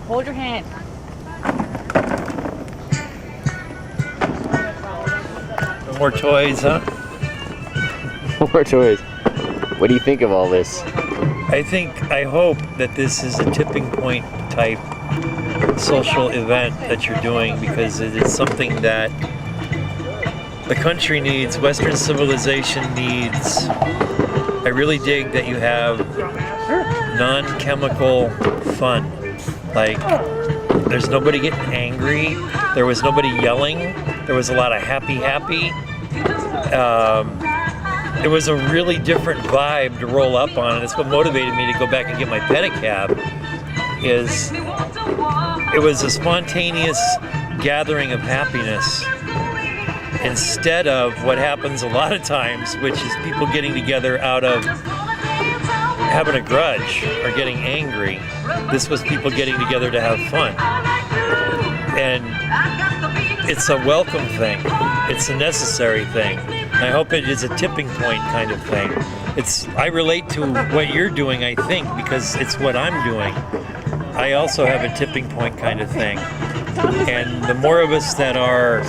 Hold your hand. No more toys, huh? More toys. What do you think of all this? I hope that this is a tipping point type social event that you're doing, because it is something that the country needs, Western civilization needs. I really dig that you have non-chemical fun. Like, there's nobody getting angry. There was nobody yelling. There was a lot of happy. It was a really different vibe to roll up on, and it's what motivated me to go back and get my pedicab. It was a spontaneous gathering of happiness instead of what happens a lot of times, which is people getting together out of having a grudge or getting angry. This was people getting together to have fun. And it's a welcome thing. It's a necessary thing. And I hope it is a tipping point kind of thing. I relate to what you're doing, I think, because it's what I'm doing. I also have a tipping point kind of thing. And the more of us that are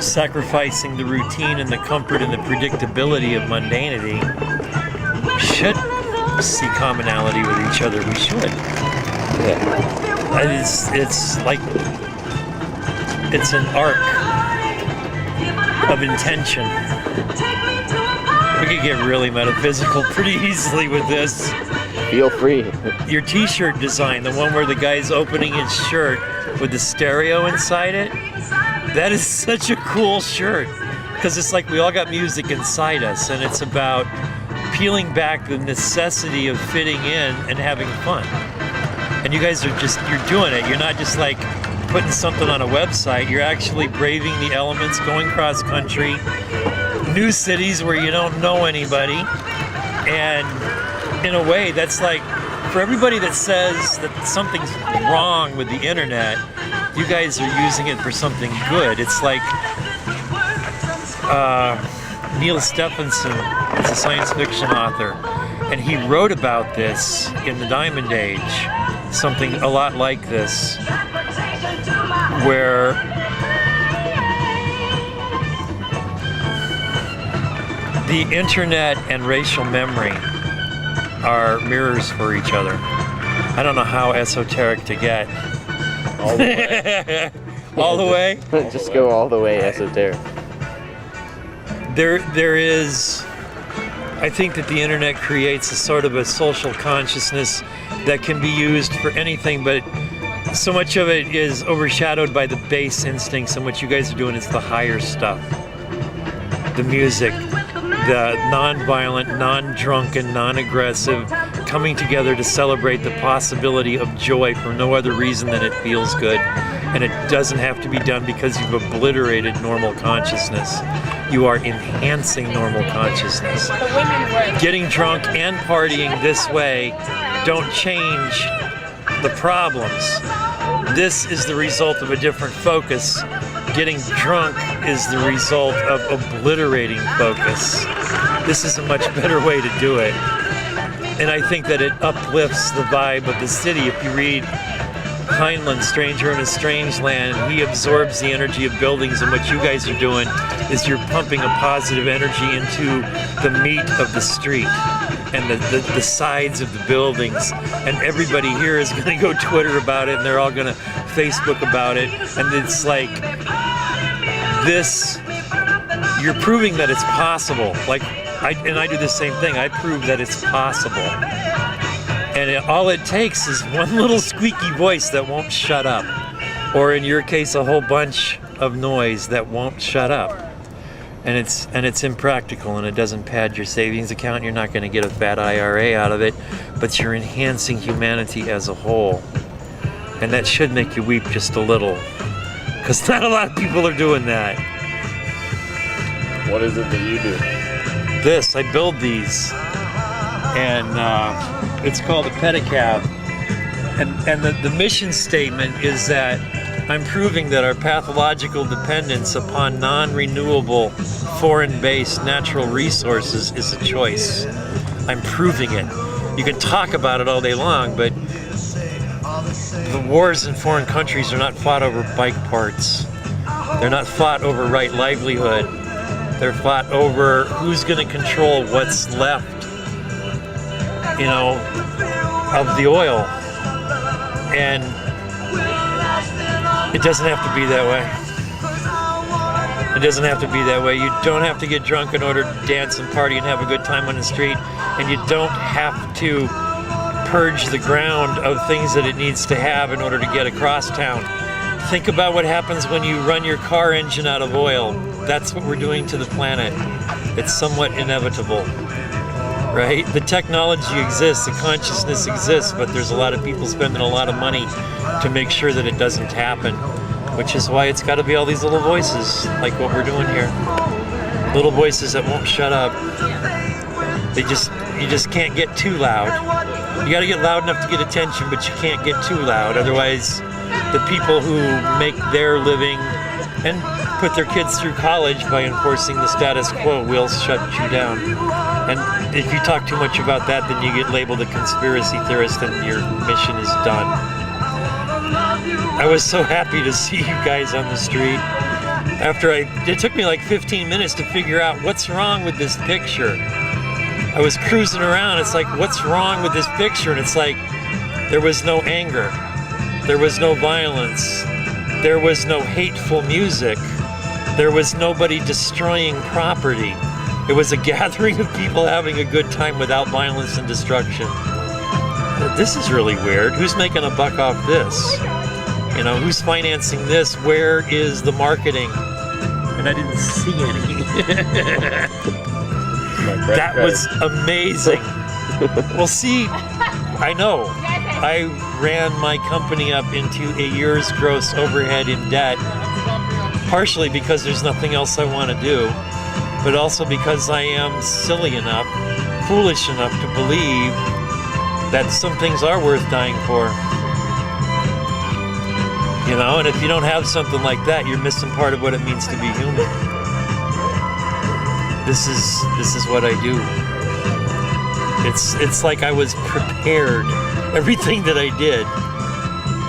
sacrificing the routine and the comfort and the predictability of mundanity should see commonality with each other. We should. Yeah. It's like, it's an arc of intention. We could get really metaphysical pretty easily with this. Feel free. Your t-shirt design, the one where the guy's opening his shirt with the stereo inside it, that is such a cool shirt, because it's like we all got music inside us, and it's about peeling back the necessity of fitting in and having fun. And you guys you're doing it. You're not just like putting something on a website. You're actually braving the elements, going cross country, new cities where you don't know anybody. And in a way, that's like, for everybody that says that something's wrong with the internet, you guys are using it for something good. It's like Neil Stephenson is a science fiction author, and he wrote about this in the Diamond Age, something a lot like this, where the internet and racial memory are mirrors for each other. I don't know how esoteric to get. All the way. All the way? Just go all the way esoteric. There is, I think that the internet creates a sort of a social consciousness that can be used for anything, but so much of it is overshadowed by the base instincts, and what you guys are doing is the higher stuff. The music, the non-violent, non-drunken, non-aggressive, coming together to celebrate the possibility of joy for no other reason than it feels good. And it doesn't have to be done because you've obliterated normal consciousness. You are enhancing normal consciousness. Getting drunk and partying this way don't change the problems. This is the result of a different focus. Getting drunk is the result of obliterating focus. This is a much better way to do it. And I think that it uplifts the vibe of the city. If you read Heinlein, Stranger in a Strange Land, he absorbs the energy of buildings, and what you guys are doing is you're pumping a positive energy into the meat of the street and the sides of the buildings, and everybody here is going to go Twitter about it, and they're all going to Facebook about it, and it's like this, you're proving that it's possible. Like, I do the same thing. I prove that it's possible. And all it takes is one little squeaky voice that won't shut up. Or in your case, a whole bunch of noise that won't shut up. And it's impractical, and it doesn't pad your savings account. You're not going to get a fat IRA out of it, but you're enhancing humanity as a whole. And that should make you weep just a little, because not a lot of people are doing that. What is it that you do? This, I build these, and it's called a pedicab. And the mission statement is that I'm proving that our pathological dependence upon non-renewable, foreign-based natural resources is a choice. I'm proving it. You can talk about it all day long, but the wars in foreign countries are not fought over bike parts. They're not fought over right livelihood. They're fought over who's going to control what's left, you know, of the oil. And it doesn't have to be that way. It doesn't have to be that way. You don't have to get drunk in order to dance and party and have a good time on the street. And you don't have to purge the ground of things that it needs to have in order to get across town. Think about what happens when you run your car engine out of oil. That's what we're doing to the planet. It's somewhat inevitable, right? The technology exists, the consciousness exists, but there's a lot of people spending a lot of money to make sure that it doesn't happen, which is why it's got to be all these little voices, like what we're doing here. Little voices that won't shut up. You just can't get too loud. You got to get loud enough to get attention, but you can't get too loud. Otherwise, the people who make their living and put their kids through college by enforcing the status quo will shut you down. And if you talk too much about that, then you get labeled a conspiracy theorist and your mission is done. I was so happy to see you guys on the street. It took me like 15 minutes to figure out what's wrong with this picture. I was cruising around, it's like, what's wrong with this picture? And it's like, there was no anger. There was no violence. There was no hateful music. There was nobody destroying property. It was a gathering of people having a good time without violence and destruction. This is really weird. Who's making a buck off this? You know, who's financing this? Where is the marketing? And I didn't see any. That was amazing. Well, see, I know. I ran my company up into a year's gross overhead in debt, partially because there's nothing else I want to do, but also because I am silly enough, foolish enough to believe that some things are worth dying for. You know, and if you don't have something like that, you're missing part of what it means to be human. This is what I do. It's like I was prepared. Everything that I did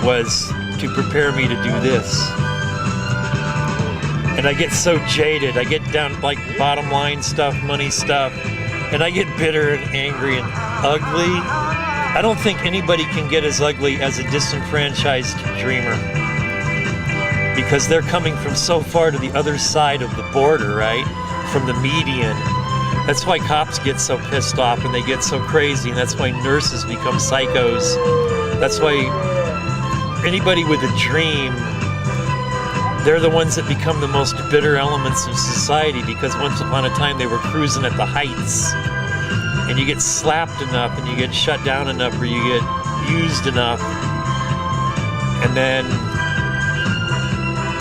was to prepare me to do this. And I get so jaded. I get down like bottom line stuff, money stuff, and I get bitter and angry and ugly. I don't think anybody can get as ugly as a disenfranchised dreamer, because they're coming from so far to the other side of the border, right? From the median. That's why cops get so pissed off and they get so crazy, and that's why nurses become psychos. That's why anybody with a dream, they're the ones that become the most bitter elements of society, because once upon a time they were cruising at the heights. And you get slapped enough and you get shut down enough, or you get used enough, and then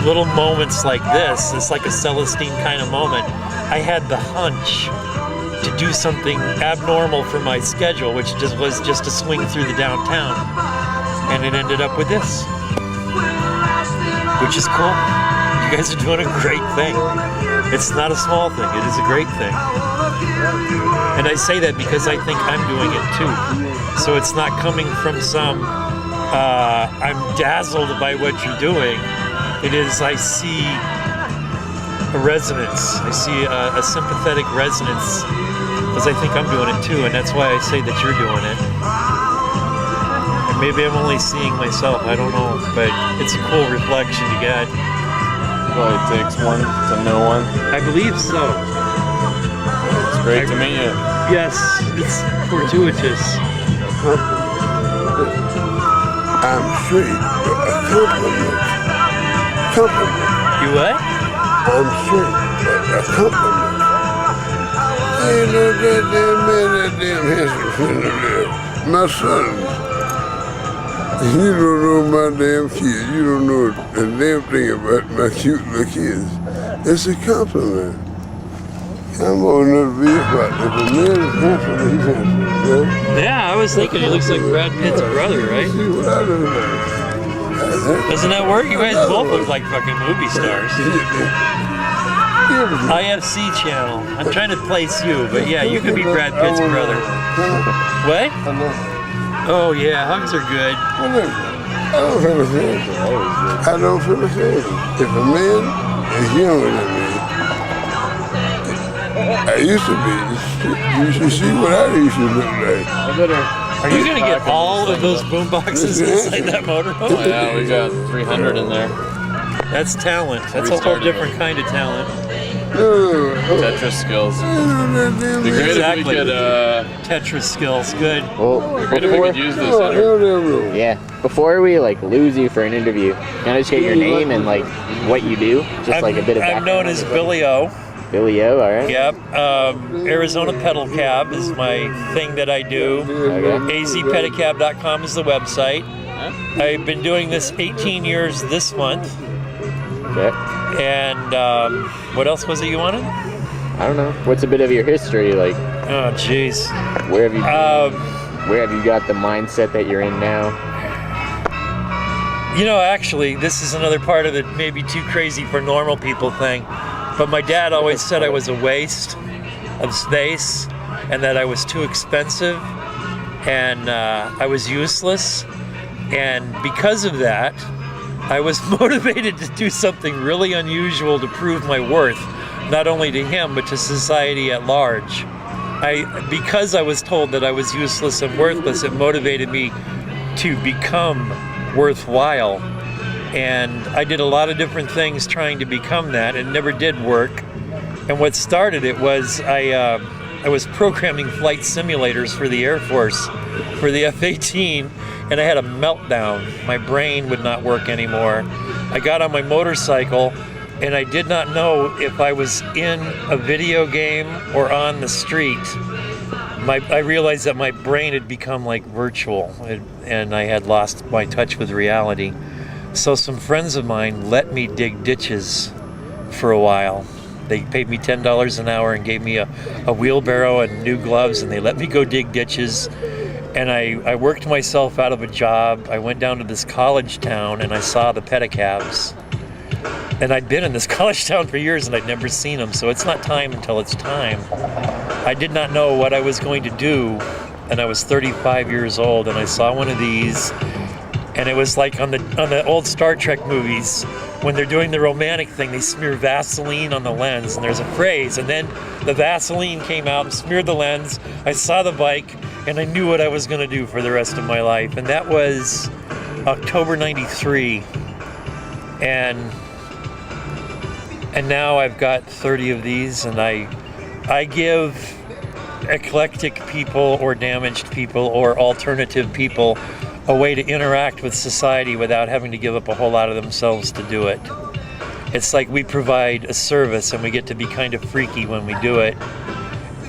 little moments like this, it's like a Celestine kind of moment. I had the hunch to do something abnormal for my schedule, which was just to swing through the downtown, and it ended up with this, which is cool. You guys are doing a great thing. It's not a small thing, it is a great thing. And I say that because I think I'm doing it too. So it's not coming from some, I'm dazzled by what you're doing. It is, I see a resonance. I see a sympathetic resonance, because I think I'm doing it too, and that's why I say that you're doing it. And maybe I'm only seeing myself, I don't know, but it's a cool reflection to get. Well, it takes one to know one. I believe so. It's great to meet you. Yes, it's fortuitous. I'm straight. A compliment. You what? I'm straight. A compliment. Ain't no that damn man, that damn handsome finna live. My son. You don't know my damn kids. You don't know a damn thing about my cute little kids. It's a compliment. I'm old enough to be about it. If a man is handsome, he's handsome. Yeah? Yeah, I was thinking he looks like Brad Pitt's brother, right? See what I look like. Doesn't that work? You guys both look like fucking movie stars. IFC channel. I'm trying to place you, but yeah, you could be Brad Pitt's brother. What? Oh yeah, hugs are good. I don't feel offended. I don't feel offended. If a man is younger than me, I used to be. You should see what I used to look like. Are you going to get all of those boom boxes inside that motorhome? Oh, yeah, we got 300 in there. That's talent. That's a whole different kind of talent. Tetris skills. It'd be great Exactly. if we could, Tetris skills, good. Well, great if we could use this in our yeah. Before we like lose you for an interview, can I just get your name and like what you do? Just like a bit of I'm known background. as Billy O. Billy O, all right. Yep. Arizona Pedal Cab is my thing that I do. Okay. azpedicab.com is the website. I've been doing this 18 years this month. Okay. And what else was it you wanted? I don't know. What's a bit of your history like? Oh, jeez. Where have you got the mindset that you're in now? You know, actually, this is another part of the maybe too crazy for normal people thing. But my dad always said I was a waste of space and that I was too expensive and I was useless. And because of that, I was motivated to do something really unusual to prove my worth, not only to him, but to society at large. Because I was told that I was useless and worthless, it motivated me to become worthwhile. And I did a lot of different things trying to become that, and it never did work. And what started it was I was programming flight simulators for the Air Force, for the F-18, and I had a meltdown. My brain would not work anymore. I got on my motorcycle, and I did not know if I was in a video game or on the street. I realized that my brain had become like virtual, and I had lost my touch with reality. So some friends of mine let me dig ditches for a while. They paid me $10 an hour and gave me a wheelbarrow and new gloves, and they let me go dig ditches. And I worked myself out of a job. I went down to this college town and I saw the pedicabs. And I'd been in this college town for years and I'd never seen them, so it's not time until it's time. I did not know what I was going to do, and I was 35 years old, and I saw one of these, and it was like on the old Star Trek movies, when they're doing the romantic thing, they smear Vaseline on the lens, and there's a phrase, and then the Vaseline came out and smeared the lens. I saw the bike, and I knew what I was going to do for the rest of my life, and that was October 93. And now I've got 30 of these, and I give eclectic people or damaged people or alternative people a way to interact with society without having to give up a whole lot of themselves to do it. It's like we provide a service and we get to be kind of freaky when we do it.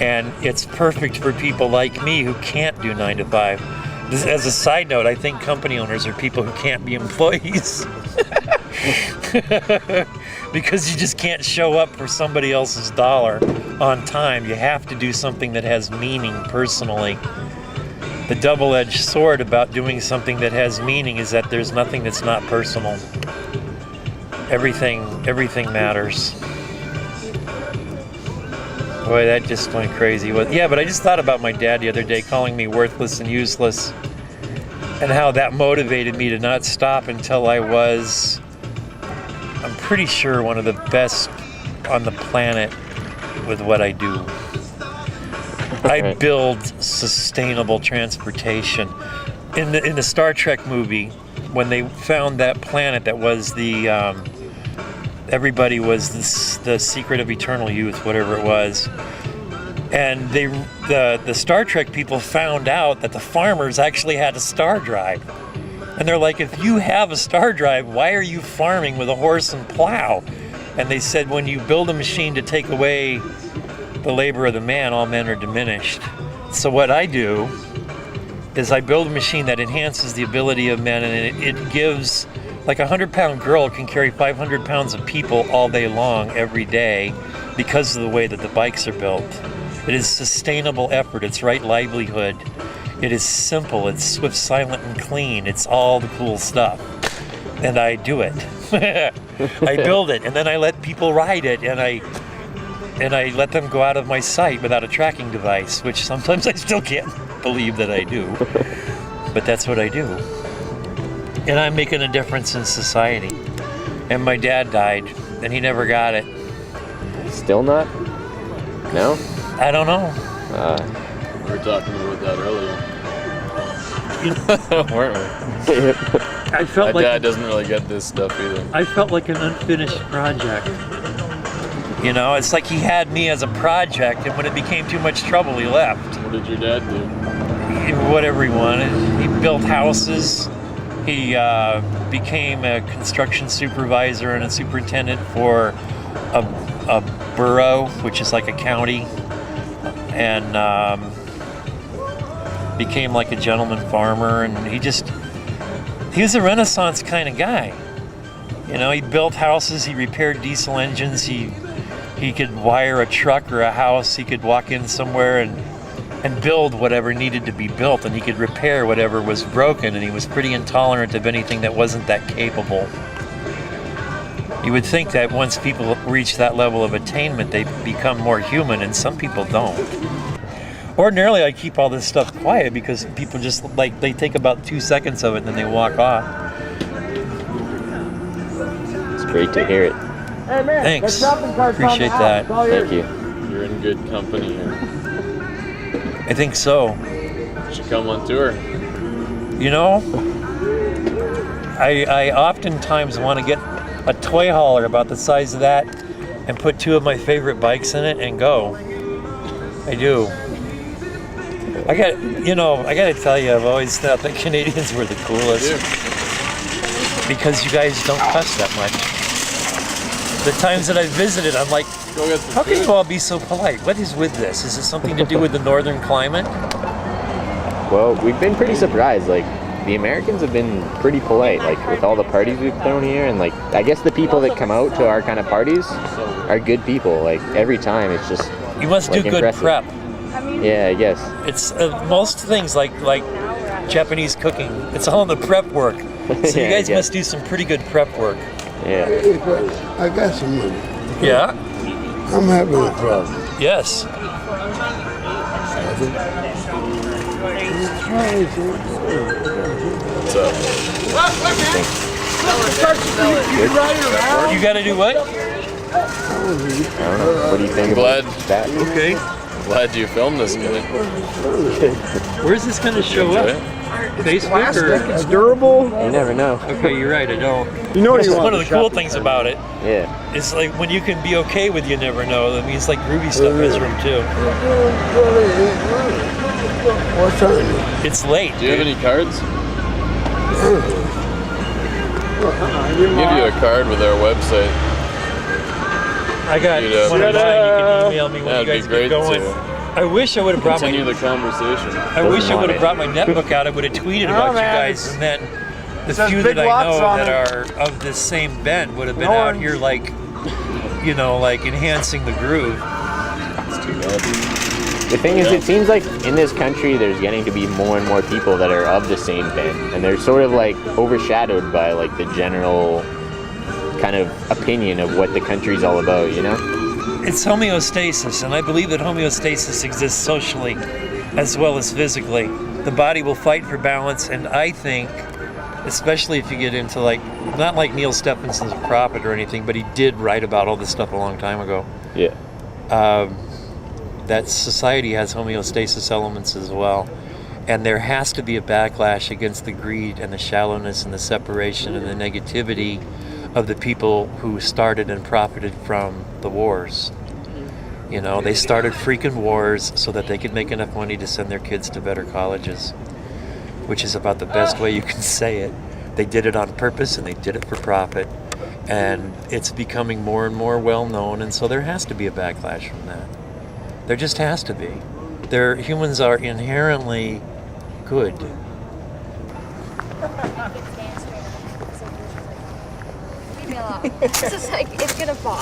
And it's perfect for people like me who can't do 9 to 5. As a side note, I think company owners are people who can't be employees. Because you just can't show up for somebody else's dollar on time. You have to do something that has meaning personally. The double-edged sword about doing something that has meaning is that there's nothing that's not personal. Everything matters. Boy, that just went crazy. Yeah, but I just thought about my dad the other day calling me worthless and useless, and how that motivated me to not stop until I was, I'm pretty sure, one of the best on the planet with what I do. I build sustainable transportation. In the Star Trek movie, when they found that planet that was everybody was the secret of eternal youth, whatever it was, and the Star Trek people found out that the farmers actually had a star drive. And they're like, if you have a star drive, why are you farming with a horse and plow? And they said, when you build a machine to take away the labor of the man, all men are diminished. So what I do is I build a machine that enhances the ability of men, and it gives, like a 100-pound girl can carry 500 pounds of people all day long, every day, because of the way that the bikes are built. It is sustainable effort. It's right livelihood. It is simple. It's swift, silent, and clean. It's all the cool stuff. And I do it. I build it, and then I let people ride it, and I let them go out of my sight without a tracking device, which sometimes I still can't believe that I do. But that's what I do. and I'm making a difference in society. And my dad died, and he never got it. Still not? No? I don't know. We were talking about that earlier. Weren't we? I felt My like dad doesn't really get this stuff either. I felt like an unfinished project. You know, it's like he had me as a project, and when it became too much trouble, he left. What did your dad do? Whatever he wanted. He built houses. He became a construction supervisor and a superintendent for a borough, which is like a county, and became like a gentleman farmer. And he was a Renaissance kind of guy. You know, he built houses, he repaired diesel engines, he could wire a truck or a house, he could walk in somewhere and build whatever needed to be built, and he could repair whatever was broken, and he was pretty intolerant of anything that wasn't that capable. You would think that once people reach that level of attainment, they become more human, and some people don't. Ordinarily, I keep all this stuff quiet because people just, like, they take about 2 seconds of it and then they walk off. It's great to hear it. Thanks. Appreciate that. Thank you. You're in good company here. I think so. You should come on tour. You know, I oftentimes want to get a toy hauler about the size of that and put 2 of my favorite bikes in it and go. I do. I got to tell you, I've always thought that Canadians were the coolest because you guys don't cuss that much. The times that I visited, I'm like, Go get some how can food. you all be so polite? What is with this? Is it something to do with the northern climate? Well, we've been pretty surprised. Like, the Americans have been pretty polite, like, with all the parties we've thrown here. And, like, I guess the people that come out to our kind of parties are good people. Like, every time it's just, You must like, do good impressive. prep. Yeah, I guess. It's most things like Japanese cooking. It's all in the prep work. So Yeah, you guys I guess. must do some pretty good prep work. Yeah. I got some money. Yeah. I'm having a problem. Yes. What's up? You got to do what? I don't know. What do you think Glad. about that? Okay. Glad you filmed this guy. Where's this going to show Enjoy up? it. Facebook or? It's durable. You never know. Okay, you're right. I don't. You know what This you is want. one of the cool things about it. Yeah. It's like when you can be okay with you never know. That means like groovy stuff has room too. What time? It's late. Do you have any cards? Give you a card with our website. I got You'd, one of mine. You can email me when That'd you be guys great get going. to I wish I would have brought continue my. the conversation. I wish I would have brought my netbook out. I would have tweeted about you man, guys, and then the says few big that I lots know on that it. are of this same bent would have been No out one- here, like, you know, like enhancing the groove. It's too bad. The thing is, it seems like in this country there's getting to be more and more people that are of the same bent, and they're sort of like overshadowed by like the general kind of opinion of what the country's all about, you know? It's homeostasis, and I believe that homeostasis exists socially as well as physically. The body will fight for balance, and I think, especially if you get into like, not like Neil Stephenson's prophet or anything, but he did write about all this stuff a long time ago. Yeah. That society has homeostasis elements as well. And there has to be a backlash against the greed and the shallowness and the separation and the negativity of the people who started and profited from the wars. You know, they started freaking wars so that they could make enough money to send their kids to better colleges, which is about the best way you can say it. They did it on purpose and they did it for profit. And it's becoming more and more well known, and so there has to be a backlash from that. There just has to be. Humans are inherently good. Leave me alone. It's just like, it's gonna fall.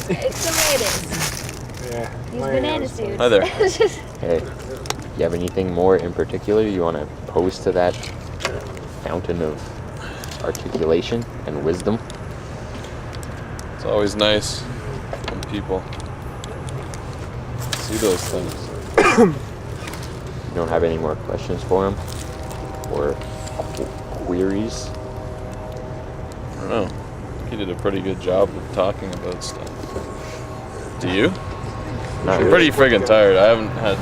It's the way it is. Yeah. These bananas, dude. Hi there. It's just, Hey, you have anything more in particular you want to pose to that fountain of articulation and wisdom? It's always nice when people see those things. You don't have any more questions for him? Or queries? don't know. He did a pretty good job of talking about stuff. Do you? Not I'm really. pretty friggin' tired. I haven't had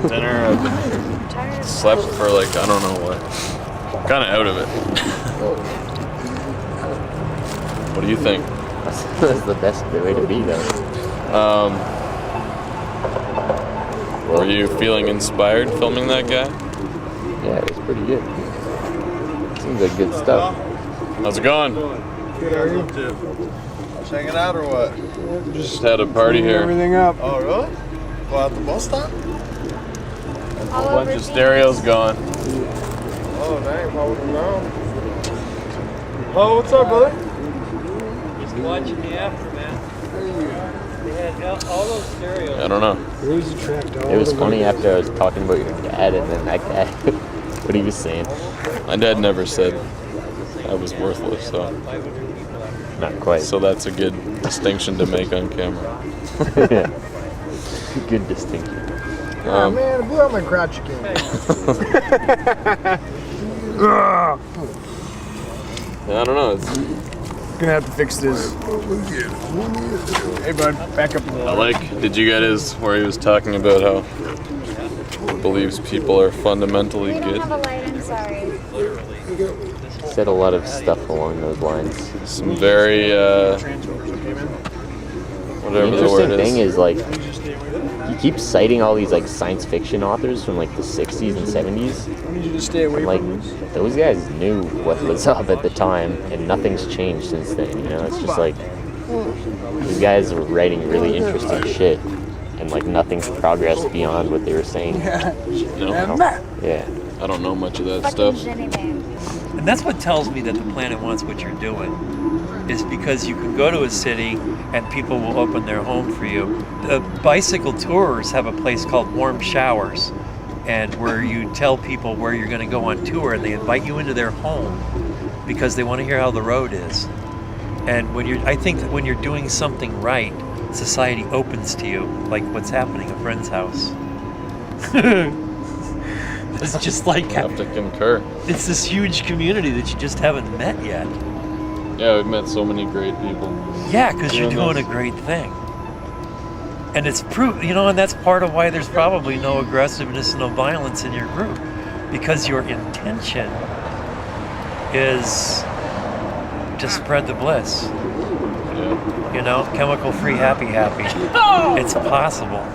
dinner. I've been slept for like, I don't know what. I'm kind of out of it. What do you think? That's the best way to be, though. Were you feeling inspired filming that guy? Yeah, it was pretty good. Seems like good stuff. How's it going? Good, are you? Just hanging out or what? Just had a party Cleaning here. everything up. Oh, really? Well, at the bus stop? A bunch of stereos going. Oh, dang. How would you know? Oh, what's up, brother? Just watching the aftermath. They had all those stereos. I don't know. Where's the track down? It was funny after I was talking about your dad, and then that guy, what he was saying. My dad never said I was worthless, Not quite. so that's a good distinction to make on camera. Yeah. Good distinction. Oh, man, I blew out my crotch again. Ugh. Yeah, I don't know. It's, Gonna have to fix this. Hey, bud, back up a little. I like. Did you get where he was talking about how he believes people are fundamentally We don't good? have a light, I'm sorry. Said a lot of stuff along those lines. Some very The whatever the interesting word thing is. is, like, he keeps citing all these, like, science fiction authors from, like, the 60s and 70s. I need you to stay away Like, from this. those guys knew what was up at the time, and nothing's changed since then, you know? It's just like, these guys were writing really interesting shit, and, like, nothing's progressed beyond what they were saying. No, Yeah. I don't know much of that Fucking stuff. Jenny Man. And that's what tells me that the planet wants what you're doing. Is because you can go to a city and people will open their home for you. The bicycle tours have a place called Warm Showers, and where you tell people where you're going to go on tour, and they invite you into their home because they want to hear how the road is. And I think that when you're doing something right, society opens to you, like what's happening at a friend's house. It's just like I have to concur. it's this huge community that you just haven't met yet. Yeah, we've met so many great people. Yeah, because you're Doing doing a this. great thing. And it's and that's part of why there's probably no aggressiveness and no violence in your group. Because your intention is to spread the bliss. Yeah. Chemical free, happy. It's possible.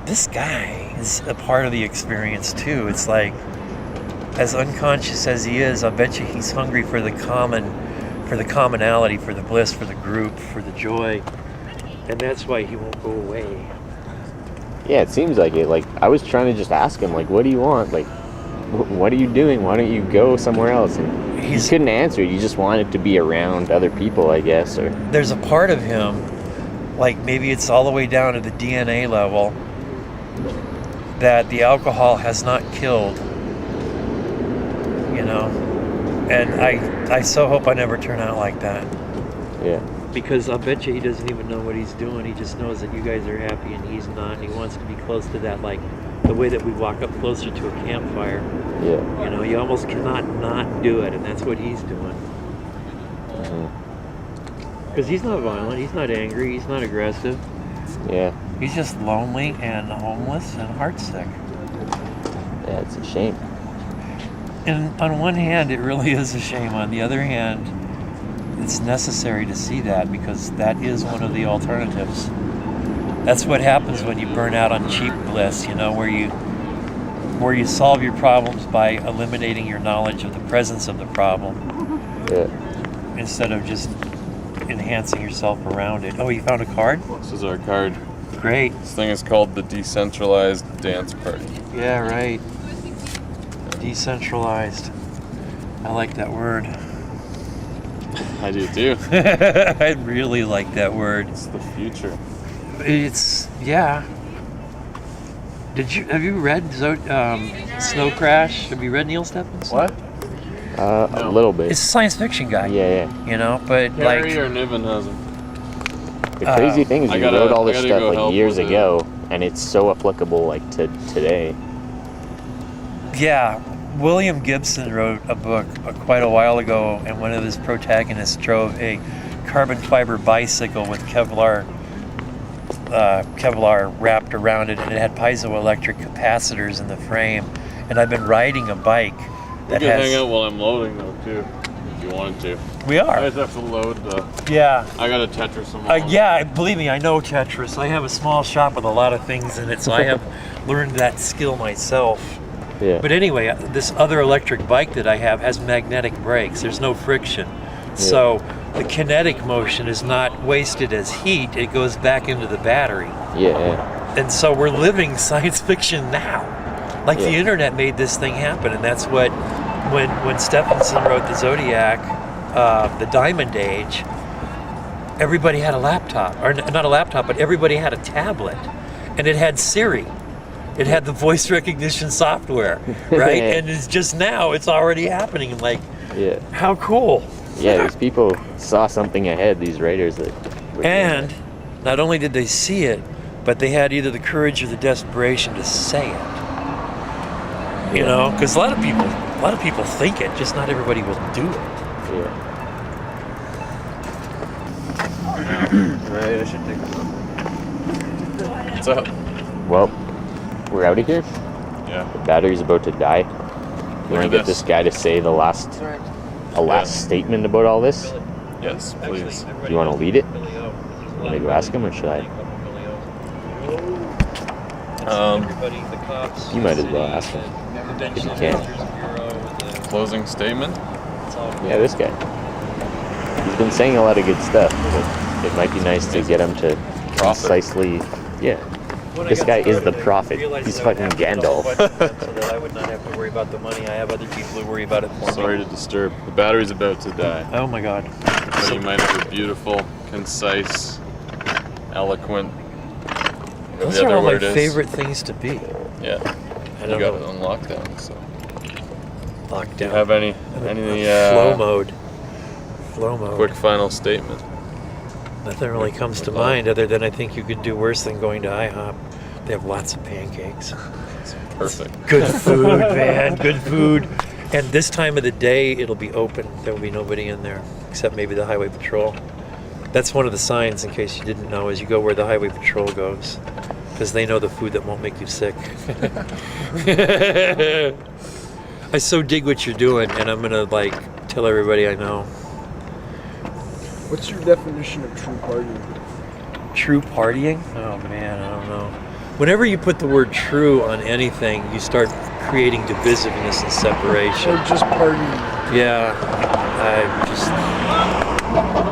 This guy is a part of the experience too. It's like, as unconscious as he is, I bet you he's hungry for the commonality, for the bliss, for the group, for the joy. And that's why he won't go away. Yeah, it seems like it. Like, I was trying to just ask him, like, what do you want? Like, what are you doing? Why don't you go somewhere else? And he couldn't answer. He just wanted to be around other people, I guess. Or There's a part of him, like maybe it's all the way down to the DNA level, that the alcohol has not killed. And I so hope I never turn out like that. yeah. Because I bet you he doesn't even know what he's doing. He just knows that you guys are happy and he's not. And he wants to be close to that, like the way that we walk up closer to a campfire. Yeah. You almost cannot not do it, and that's what he's doing. Because he's not violent, he's not angry, he's not aggressive. Yeah. He's just lonely and homeless and heartsick. Yeah, it's a shame. And on one hand, it really is a shame. On the other hand, it's necessary to see that because that is one of the alternatives. That's what happens when you burn out on cheap bliss, where you solve your problems by eliminating your knowledge of the presence of the problem Yeah. instead of just enhancing yourself around it. Oh, you found a card? This is our card. Great. This thing is called the Decentralized Dance Party. Yeah, right. Decentralized. I like that word. I do too. I really like that word. It's the future. It's Have you read Snow Crash? Have you read Neil Steffens? What? A little bit. It's a science fiction guy. Yeah. But Harry like or Niven has them. The crazy thing is I he gotta- wrote all I this gotta stuff go like help years with it. ago, and it's so applicable like to today. yeah, William Gibson wrote a book quite a while ago, and one of his protagonists drove a carbon fiber bicycle with Kevlar wrapped around it, and it had piezoelectric capacitors in the frame. And I've been riding a bike We that can has. hang out while I'm loading though too, if you wanted to. We I are. just have to load the. Yeah. I got a Tetris them all. Yeah, believe me, I know Tetris. I have a small shop with a lot of things in it, so I have learned that skill myself. Yeah. But anyway, this other electric bike that I have has magnetic brakes. There's no friction. So the kinetic motion is not wasted as heat. It goes back into the battery. Yeah. And so we're living science fiction now. Like the Yeah. internet made this thing happen. And that's what, when Stephenson wrote the Zodiac, the Diamond Age, everybody had a laptop. Or not a laptop, but everybody had a tablet. And it had Siri. It had the voice recognition software, right? And it's just now, it's already happening. Like, Yeah. how cool. Yeah, these people saw something ahead, these writers that were doing And that. not only did they see it, but they had either the courage or the desperation to say it. You know, because a lot of people think it, just not everybody will do it. Yeah. Right, I should take this. What's up? Well, we're out of here. Yeah. The battery's about to die. You Look want at to get this. this guy to say a last statement about all this? Yes, please. Do you want to lead it? Want me to go ask him, or should I? You might as well ask him if you can. Closing statement. Yeah, this guy. He's been saying a lot of good stuff, but it might be nice to get him to concisely. Yeah. This guy is the prophet. He's fucking Gandalf. So that I would not have to worry about the money. I have other people who worry about it for me. Sorry to disturb. The battery's about to die. Oh my God. So you might have a beautiful, concise, eloquent. Those the are other all my word is. favorite things to be. Yeah. I You don't got it know. on lockdown. So. Lockdown. Do you have any Flow mode. Flow mode. quick final statement? Nothing really comes to mind other than I think you could do worse than going to IHOP. They have lots of pancakes. Perfect. Good food, man. Good food. And this time of the day, it'll be open. There will be nobody in there, except maybe the highway patrol. That's one of the signs, in case you didn't know, is you go where the highway patrol goes, because they know the food that won't make you sick. I so dig what you're doing, and I'm gonna tell everybody I know. What's your definition of true partying? True partying? Oh man, I don't know. Whenever you put the word true on anything, you start creating divisiveness and separation. Or just partying? Yeah,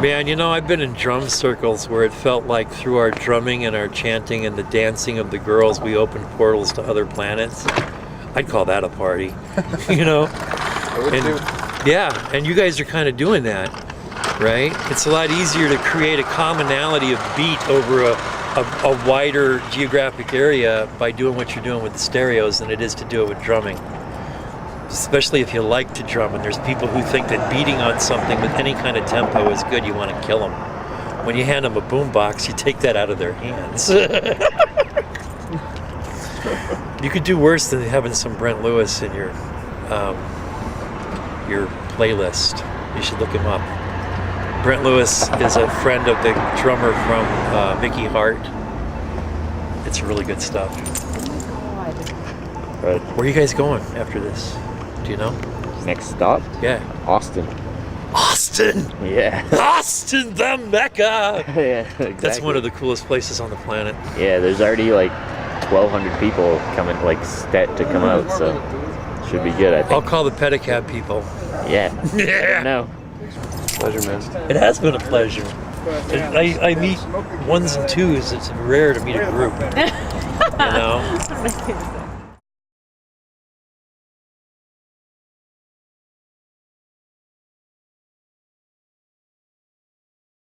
man, I've been in drum circles where it felt like through our drumming and our chanting and the dancing of the girls, we opened portals to other planets. I'd call that a party, Yeah, and you guys are kind of doing that, right? It's a lot easier to create a commonality of beat over a wider geographic area by doing what you're doing with the stereos than it is to do it with drumming. Especially if you like to drum, and there's people who think that beating on something with any kind of tempo is good, you want to kill them. When you hand them a boombox, you take that out of their hands. You could do worse than having some Brent Lewis in your playlist. You should look him up. Brent Lewis is a friend of the drummer from Mickey Hart. It's really good stuff. Right. Where are you guys going after this? Do you know? Next stop, Yeah. Austin. Austin! Yeah. Austin, the Mecca! Yeah, exactly. That's one of the coolest places on the planet. Yeah, there's already 1,200 people coming, set to come out, so should be good, I I'll think. call the pedicab people. Yeah. Yeah! No. Pleasure, man. It has been a pleasure. I meet ones and twos. It's rare to meet a group.